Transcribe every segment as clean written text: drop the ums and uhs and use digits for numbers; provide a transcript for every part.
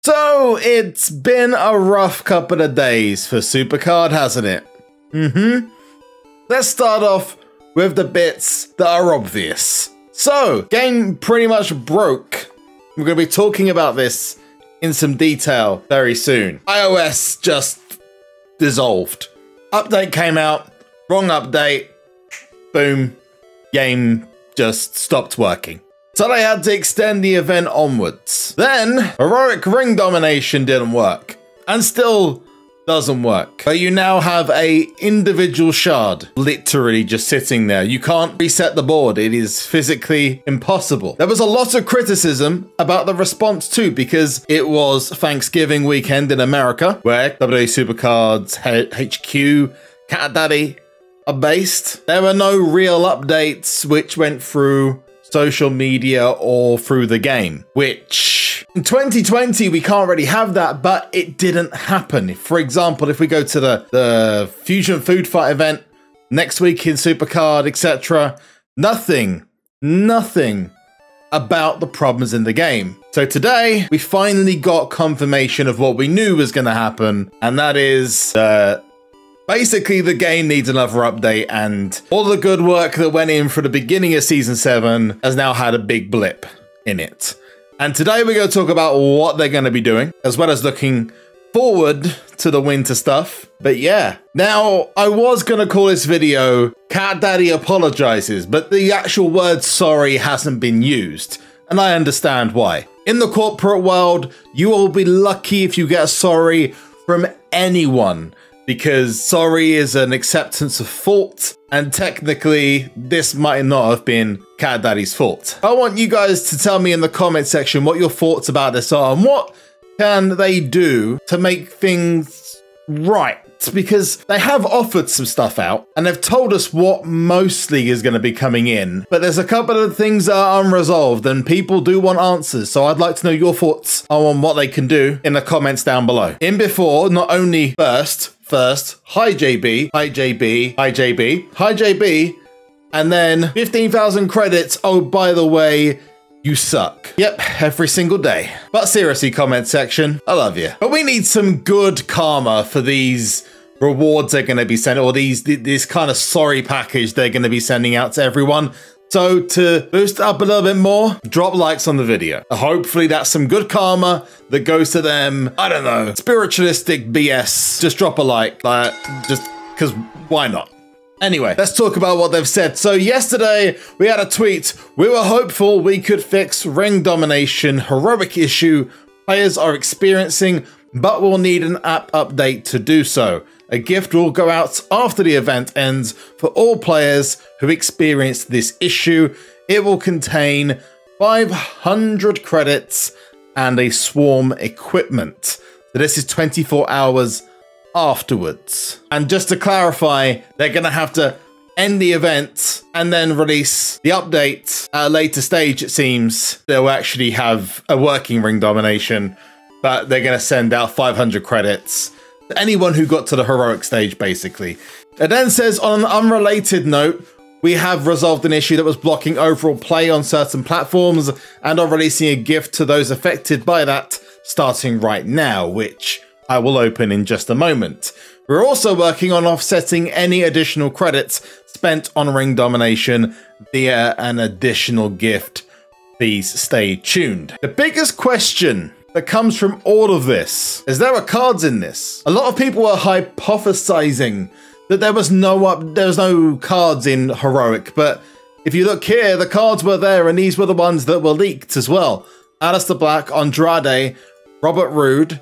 So it's been a rough couple of days for SuperCard, hasn't it? Let's start off with the bits that are obvious. So, game pretty much broke. We're going to be talking about this in some detail very soon. iOS just dissolved. Update came out, wrong update, boom, game just stopped working. So they had to extend the event onwards. Then, heroic ring domination didn't work, and still doesn't work. But you now have a individual shard literally just sitting there. You can't reset the board. It is physically impossible. There was a lot of criticism about the response too, because it was Thanksgiving weekend in America, where WWE SuperCard's HQ, Cat Daddy are based. There were no real updates which went through social media or through the game, which in 2020 we can't really have that, but it didn't happen. For example, if we go to the Fusion Food Fight event next week in SuperCard, etc., nothing about the problems in the game. So today we finally got confirmation of what we knew was going to happen, and that is basically the game needs another update, and all the good work that went in for the beginning of Season 7 has now had a big blip in it. And today we're going to talk about what they're going to be doing, as well as looking forward to the winter stuff. But yeah, now I was going to call this video Cat Daddy Apologizes, but the actual word sorry hasn't been used, and I understand why. In the corporate world, you will be lucky if you get a sorry from anyone, because sorry is an acceptance of fault, and technically this might not have been Cat Daddy's fault. I want you guys to tell me in the comment section what your thoughts about this are, and what can they do to make things right, because they have offered some stuff out and they've told us what mostly is going to be coming in, but there's a couple of things that are unresolved and people do want answers. So I'd like to know your thoughts on what they can do in the comments down below. In before, not only first, hi JB, hi JB, hi JB, hi JB, and then 15,000 credits. Oh, by the way, you suck. Yep, every single day. But seriously, comment section, I love you. But we need some good karma for these rewards they're going to be sending, or this kind of sorry package they're going to be sending out to everyone. So to boost it up a little bit more, drop likes on the video. Hopefully that's some good karma that goes to them. I don't know, spiritualistic BS. Just drop a like, just because why not? Anyway, let's talk about what they've said. So yesterday we had a tweet. We were hopeful we could fix ring domination heroic issue players are experiencing, but we'll need an app update to do so. A gift will go out after the event ends for all players who experienced this issue. It will contain 500 credits and a swarm equipment. So this is 24 hours afterwards. And just to clarify, they're going to have to end the event and then release the update at a later stage. It seems they'll actually have a working ring domination, but they're going to send out 500 credits to anyone who got to the heroic stage, basically. It then says, on an unrelated note, we have resolved an issue that was blocking overall play on certain platforms and are releasing a gift to those affected by that starting right now, which I will open in just a moment. We're also working on offsetting any additional credits spent on ring domination via an additional gift. Please stay tuned. The biggest question that comes from all of this is, there are cards in this. A lot of people are hypothesizing that there was no cards in heroic, but if you look here, the cards were there, and these were the ones that were leaked as well. Aleister Black, Andrade, Robert Roode,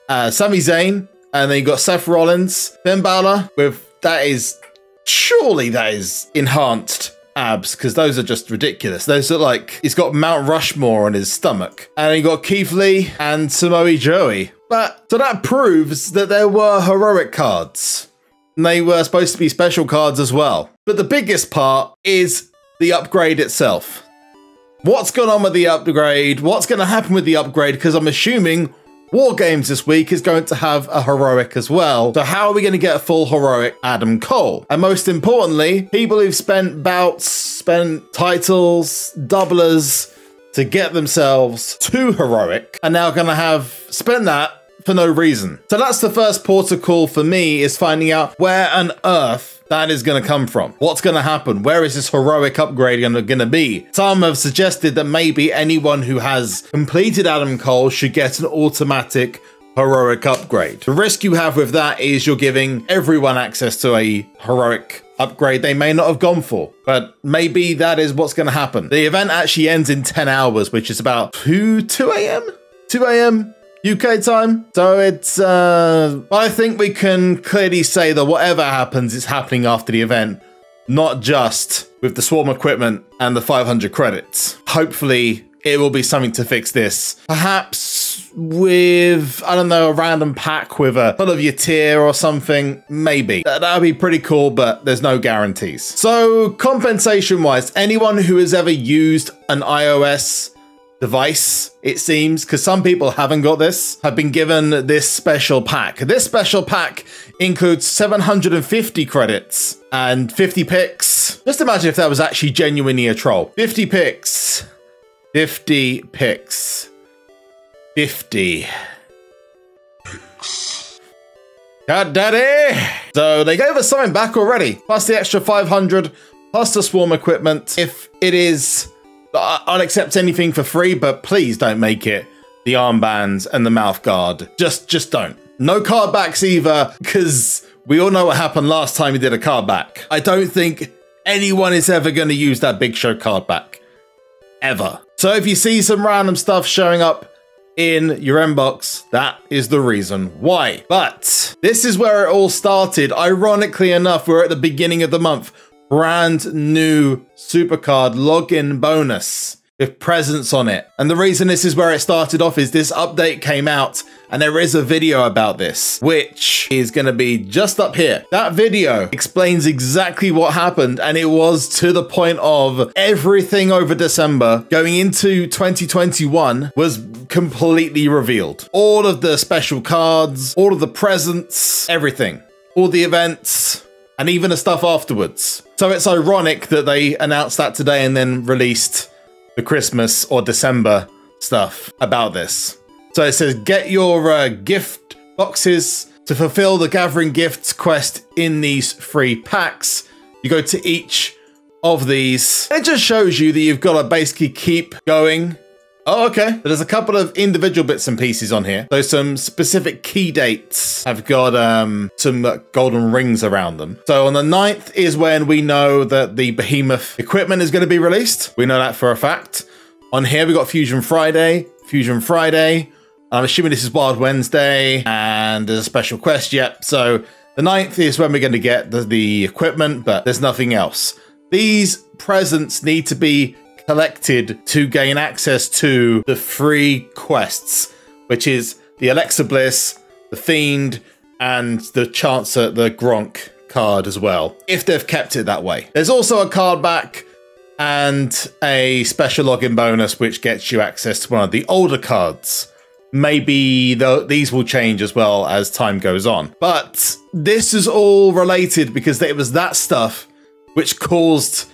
Sami Zayn, and then you got Seth Rollins, Finn Balor with surely that is enhanced abs, because those are just ridiculous. Those are like, he's got Mount Rushmore on his stomach. And you got Keith Lee and Samoa Joe. But so that proves that there were heroic cards, and they were supposed to be special cards as well. But the biggest part is the upgrade itself. What's going on with the upgrade? What's going to happen with the upgrade? Because I'm assuming War Games this week is going to have a heroic as well. So how are we going to get a full heroic Adam Cole? And most importantly, people who've spent bouts, spent titles, doublers to get themselves too heroic are now going to have spent that for no reason. So that's the first port of call for me, is finding out where on earth that is going to come from. What's going to happen? Where is this heroic upgrade going to be? Some have suggested that maybe anyone who has completed Adam Cole should get an automatic heroic upgrade. The risk you have with that is you're giving everyone access to a heroic upgrade they may not have gone for, but maybe that is what's going to happen. The event actually ends in 10 hours, which is about 2 a.m. UK time. So it's, I think we can clearly say that whatever happens, it's happening after the event, not just with the swarm equipment and the 500 credits. Hopefully it will be something to fix this. Perhaps with, I don't know, a random pack with a full of your tier or something, maybe. That would be pretty cool, but there's no guarantees. So compensation wise, anyone who has ever used an iOS device, it seems, because some people haven't got this, have been given this special pack. This special pack includes 750 credits and 50 picks. Just imagine if that was actually genuinely a troll. 50 picks. 50 picks. 50 picks. God daddy! So they gave us something back already. Plus the extra 500, plus the swarm equipment. If it is, I'll accept anything for free, but please don't make it the armbands and the mouth guard. Just don't. No card backs either, because we all know what happened last time we did a card back. I don't think anyone is ever going to use that Big Show card back. Ever. So if you see some random stuff showing up in your inbox, that is the reason why. But this is where it all started. Ironically enough, we're at the beginning of the month. Brand new SuperCard login bonus with presents on it. And the reason this is where it started off is this update came out and there is a video about this, which is going to be just up here. That video explains exactly what happened, and it was to the point of everything over December going into 2021 was completely revealed. All of the special cards, all of the presents, everything, all the events, and even the stuff afterwards. So it's ironic that they announced that today and then released the Christmas or December stuff about this. So it says, get your gift boxes to fulfill the gathering gifts quest in these free packs. You go to each of these. It just shows you that you've got to basically keep going. Oh, okay. There's a couple of individual bits and pieces on here. So some specific key dates have got some golden rings around them. So on the 9th is when we know that the Behemoth equipment is going to be released. We know that for a fact. On here, we got Fusion Friday. I'm assuming this is Wild Wednesday, and there's a special quest. Yep. So the 9th is when we're going to get the equipment, but there's nothing else. These presents need to be collected to gain access to the free quests, which is the Alexa Bliss, the Fiend, and the Chancer, the Gronk card as well, if they've kept it that way. There's also a card back and a special login bonus, which gets you access to one of the older cards. Maybe these will change as well as time goes on. But this is all related because it was that stuff which caused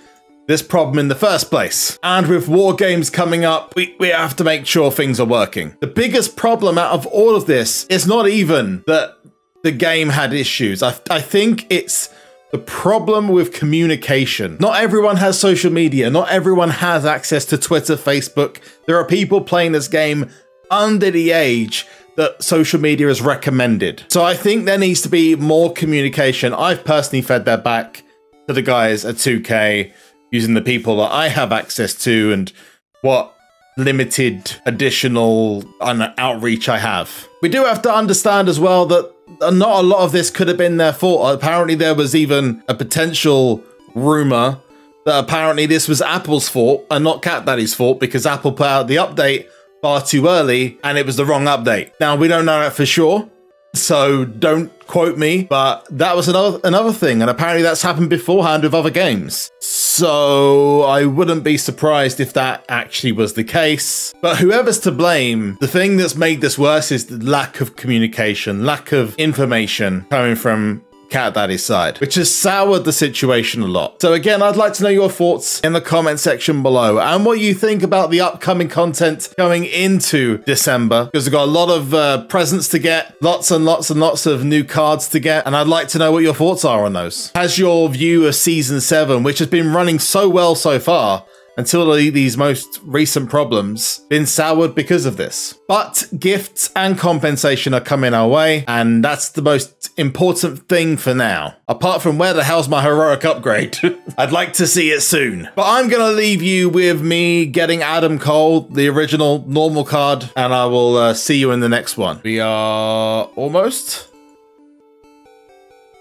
this problem in the first place. And with war games coming up, we have to make sure things are working. The biggest problem out of all of this is not even that the game had issues. I think it's the problem with communication. Not everyone has social media. Not everyone has access to Twitter, Facebook. There are people playing this game under the age that social media is recommended. So I think there needs to be more communication. I've personally fed that back to the guys at 2K using the people that I have access to and what limited additional outreach I have. We do have to understand as well that not a lot of this could have been their fault. Apparently there was even a potential rumor that apparently this was Apple's fault and not Cat Daddy's fault because Apple put out the update far too early and it was the wrong update. Now we don't know that for sure, so don't quote me, but that was another thing, and apparently that's happened beforehand with other games. So I wouldn't be surprised if that actually was the case. But whoever's to blame, the thing that's made this worse is the lack of communication, lack of information coming from Cat Daddy's side, which has soured the situation a lot. So again, I'd like to know your thoughts in the comment section below and what you think about the upcoming content going into December, because we've got a lot of presents to get, lots and lots and lots of new cards to get, and I'd like to know what your thoughts are on those. Has your view of Season 7, which has been running so well so far, until these most recent problems, been soured because of this? But gifts and compensation are coming our way, and that's the most important thing for now. Apart from where the hell's my heroic upgrade? I'd like to see it soon. But I'm gonna leave you with me getting Adam Cole, the original normal card, and I will see you in the next one. We are almost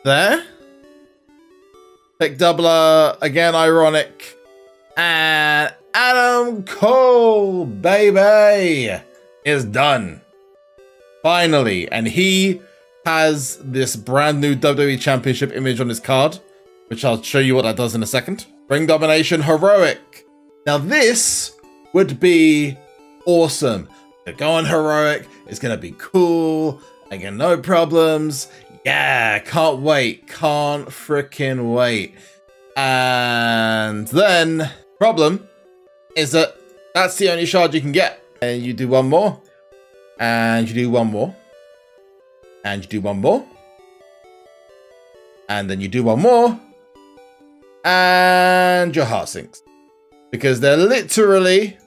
there. Pick doubler, again ironic. And Adam Cole, baby, is done. Finally. And he has this brand new WWE Championship image on his card, which I'll show you what that does in a second. Ring domination, heroic. Now this would be awesome. To go on heroic, it's going to be cool. Again, no problems. Yeah, can't wait. Can't freaking wait. And then problem is that that's the only shard you can get. And you do one more, and you do one more, and you do one more, and then you do one more, and your heart sinks, because there literally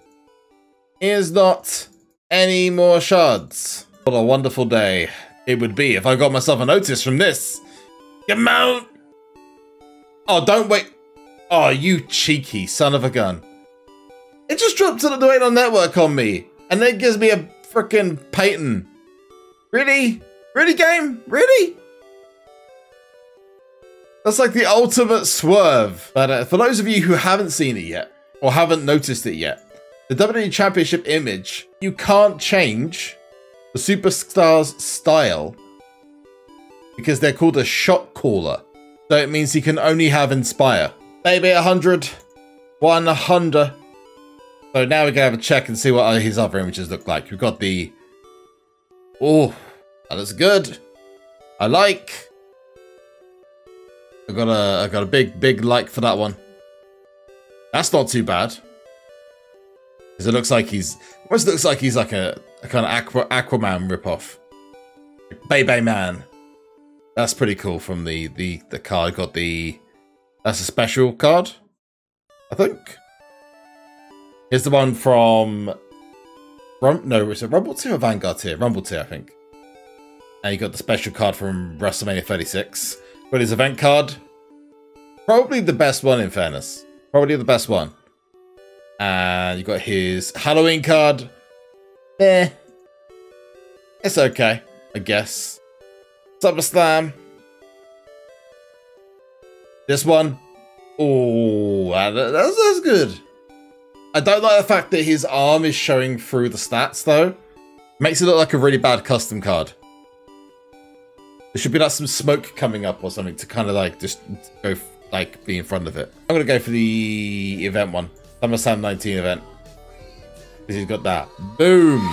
is not any more shards. What a wonderful day it would be if I got myself a notice from this. Come out. Oh, don't wait. Oh, you cheeky son of a gun. It just dropped to the Wait on Network on me, and then it gives me a freaking Peyton. Really? Really, game? Really? That's like the ultimate swerve. But for those of you who haven't seen it yet, or haven't noticed it yet, the WWE Championship image, you can't change the superstar's style because they're called a shot caller. So it means he can only have Inspire. Maybe 100, 100. So now we can have a check and see what his other images look like. We've got the... Oh, that looks good. I like. I got a big like for that one. That's not too bad. Because it looks like he's... Almost looks like he's like a kind of Aquaman ripoff. Bay Man. That's pretty cool from the card. Got the... That's a special card, I think. Here's the one from... No, is it Rumble Tier or Vanguard Tier? Rumble Tier, I think. And you got the special card from WrestleMania 36. Got his event card. Probably the best one, in fairness. Probably the best one. And you got his Halloween card. Eh. It's okay, I guess. SummerSlam. This one. Oh, that's good. I don't like the fact that his arm is showing through the stats, though. Makes it look like a really bad custom card. There should be like some smoke coming up or something to kind of like just go, like, be in front of it. I'm going to go for the event one. SummerSlam 19 event. Because he's got that. Boom.